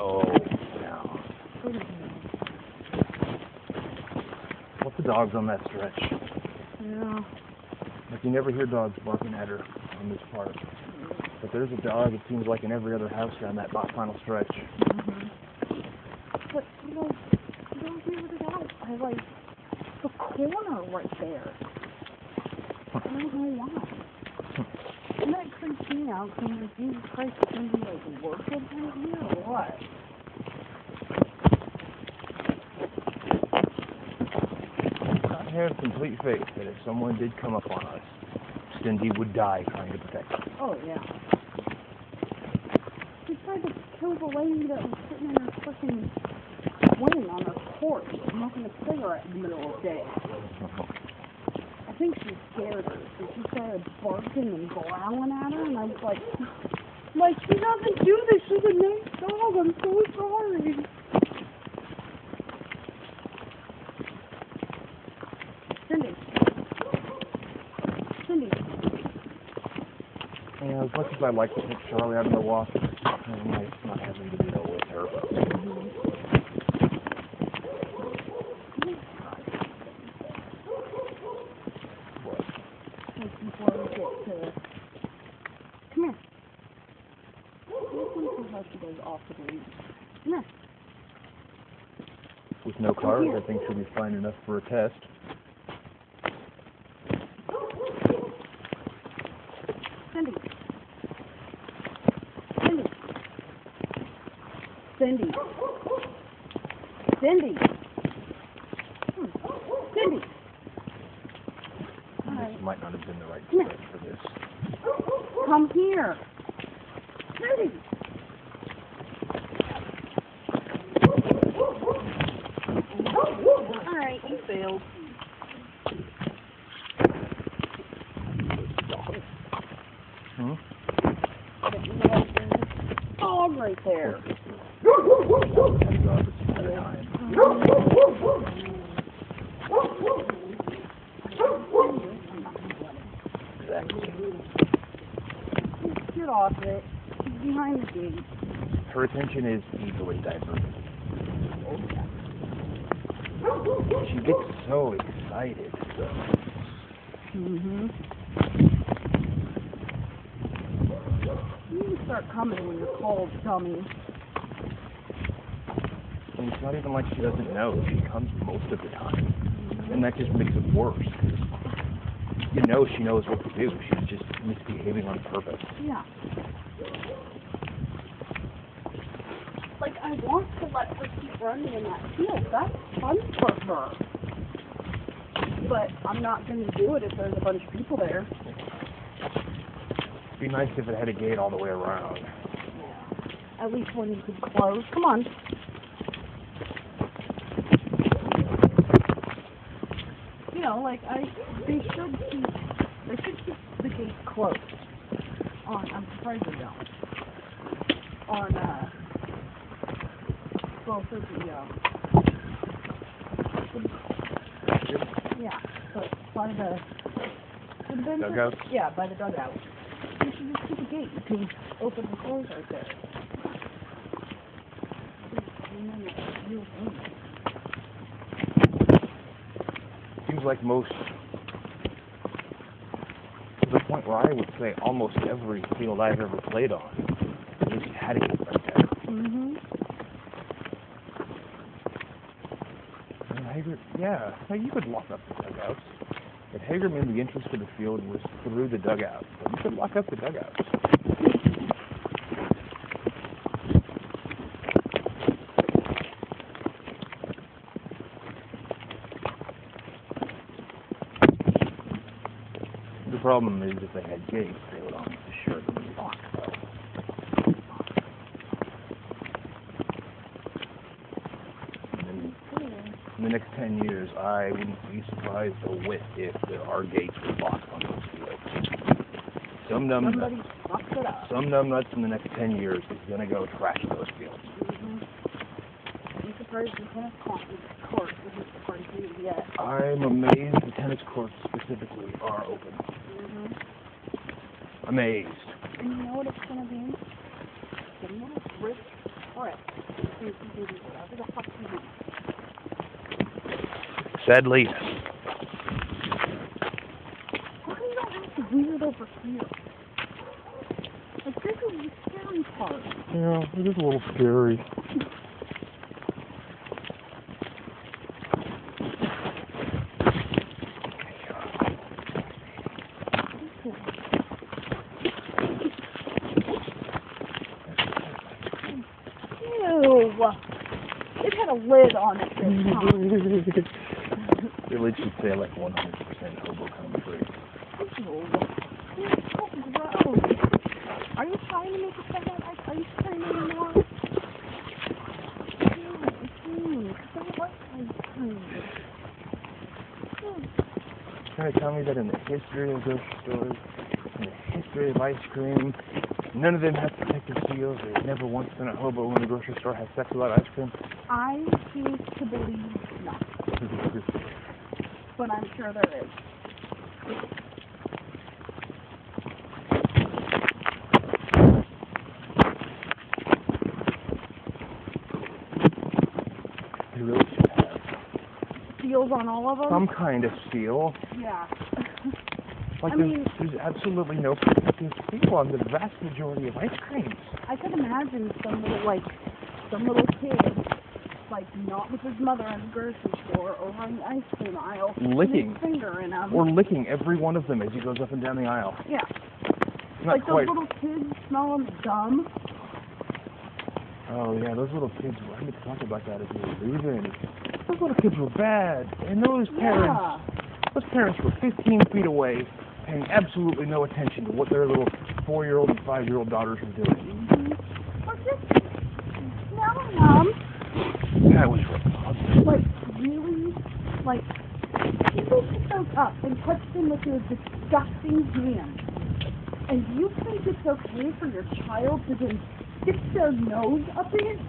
Oh, no. What's the dogs on that stretch? Yeah. Like, you never hear dogs barking at her on this part. But there's a dog, it seems like, in every other house around that final stretch. Mm-hmm. But, you don't hear the dog. I like the corner right there. I don't know why. And that creeps me out, because I'm like, Jesus Christ, it's going to be like working right here or what? I have complete faith that if someone did come up on us, Cindy would die trying to protect us. Oh, yeah. She tried to kill the lady that was sitting in her freaking swing on her porch, smoking a cigarette in the middle of the day. I think she scared her, so she started barking and growling at her, and I was like, she doesn't do this, she's a nice dog, I'm so sorry. Cindy. Yeah, as much as I'd like to take Charlie out on the walk, I'm like not having to do that with her. What? Like before we get to... Come here. Let's see how she goes off the lead. Come here. With no cars, I think she'll be fine enough for a test. Cindy. Cindy. Cindy. Cindy. This might not have been the right stretch for this. Come here. Cindy. Alright, you failed. Hmm? Dog right there. Exactly. Get off it. She's behind the gate. Her attention is easily diverted. She gets so excited. Mm-hmm. You need to start coming when you're cold, dummy. And it's not even like she doesn't know. She comes most of the time. And that just makes it worse. You know she knows what to do. She's just misbehaving on purpose. Yeah. Like, I want to let her keep running in that field. That's fun for her. But I'm not going to do it if there's a bunch of people there. It'd be nice if it had a gate all the way around. Yeah. At least when you could close. Come on. You know, like, they should keep the gate closed. I'm surprised they don't. On, both of the, yeah, so by the Dugouts? Yeah, by the dugout. You should just keep a gate. You can open and close right there. Seems like most, to the point where I would say almost every field I've ever played on, at least had a gate right there. Mm-hmm. Yeah, you could lock up the dugouts. At Hagerman, the entrance to the field was through the dugout. But you could lock up the dugouts. The problem is if they had gates, they would almost assuredly be locked, though. In the next 10 years, I wouldn't be surprised a whit if there are gates with locks on those fields. Some numbnuts in the next 10 years is going to go trash those fields. Mm-hmm. I'm surprised the tennis court isn't crazy yet. I'm amazed the tennis courts specifically are open. Mm-hmm. Amazed. And you know what it's going to be? The little brick Alright. You can do whatever the fuck you want. Sadly, How come you don't have to weird over here? Like, this is the scary part. yeah, it is a little scary. Ew. It had a lid on it this time. Really should say like 100% hobo come free. Ew. It's so gross. Are you trying to make it sound like ice cream anymore? No, I like ice cream. Trying to tell me that in the history of grocery stores, in the history of ice cream, none of them have protective seals. There's never once been a hobo in the grocery store has sex without ice cream. I choose to believe not. But I'm sure there is. You really should have Seals on all of them? some kind of seal. Yeah. Like I mean, there's absolutely no protective seal on the vast majority of ice creams. I could imagine some little kid, like not with his mother in the grocery store over in the ice cream aisle, Licking. with his finger in them. Or licking every one of them as he goes up and down the aisle. Yeah. Not Like quite. those little kids smelling gum. Oh yeah, those little kids. I need to talk about that as we were leaving. Those little kids were bad, and those parents were 15 feet away, paying absolutely no attention to what their little 4-year-old and 5-year-old daughters were doing. Or just smelling them. That was repugnant. Like, really? Like, people pick those up and touch them with your disgusting hands. And you think it's okay for your child to then stick their nose up in it?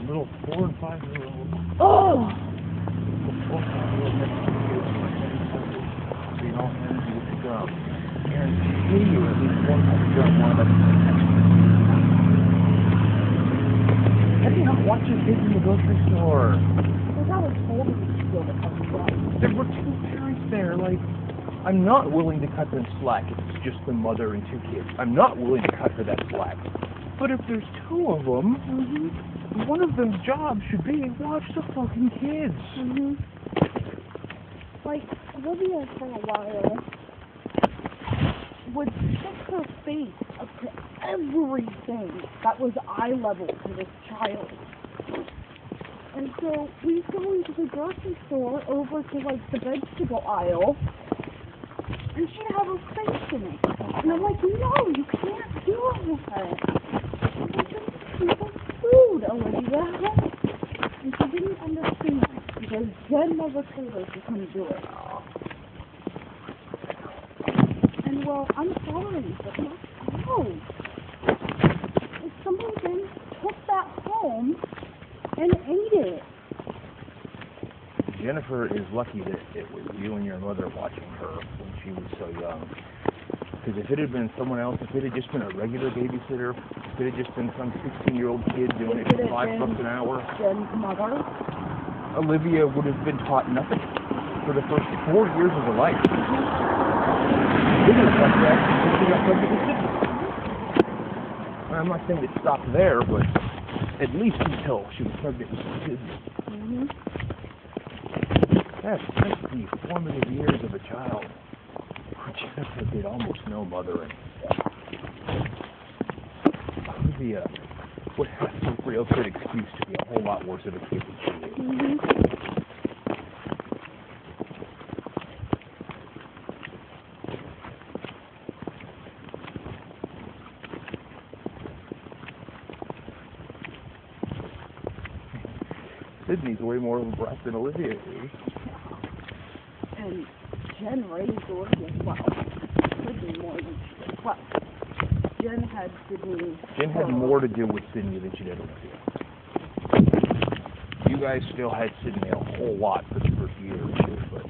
Little 4 and 5-year-olds. Oh! Little 4 and 5-year-old next to the kids being all handsy with the gum. Guarantee you at least one has gum wound up in the neck. How do you not watch your kids in the grocery store? Because I was told it was still the fucking gum. There were 2 parents there, like, I'm not willing to cut them slack if it's just the mother and 2 kids. I'm not willing to cut her that slack. But if there's 2 of them, one of them's job should be watch the fucking kids. Like, Olivia for a while would stick her face up to everything that was eye level to this child. And so we go into the grocery store over to like the vegetable aisle, and she'd have her face in it. And I'm like, no, you can't do that. I'm like, this is people's food, Olivia. And she didn't understand because Jen never told her she couldn't do it. And well, I'm sorry, but that's gross. If someone then took that home and ate it. Jennifer is lucky that it was you and your mother watching her when she was so young. Because if it had been someone else, if it had just been a regular babysitter, if it had just been some 16-year-old kid doing it for $5 an hour, Jen's mother. Olivia would have been taught nothing for the first 4 years of her life. I'm not saying it stopped there, but at least until she was pregnant with some kids. That's the formative years of a child. Jennifer did almost no mothering. Olivia would have a real good excuse to be a whole lot worse of a kid than she is. Sydney's way more of a brat than Olivia is. And Jen raised Olivia well. Sydney more than she did. Well, Jen had Sydney. Jen had more to do with Sydney than she did Olivia. You guys still had Sydney a whole lot for the first year or two, but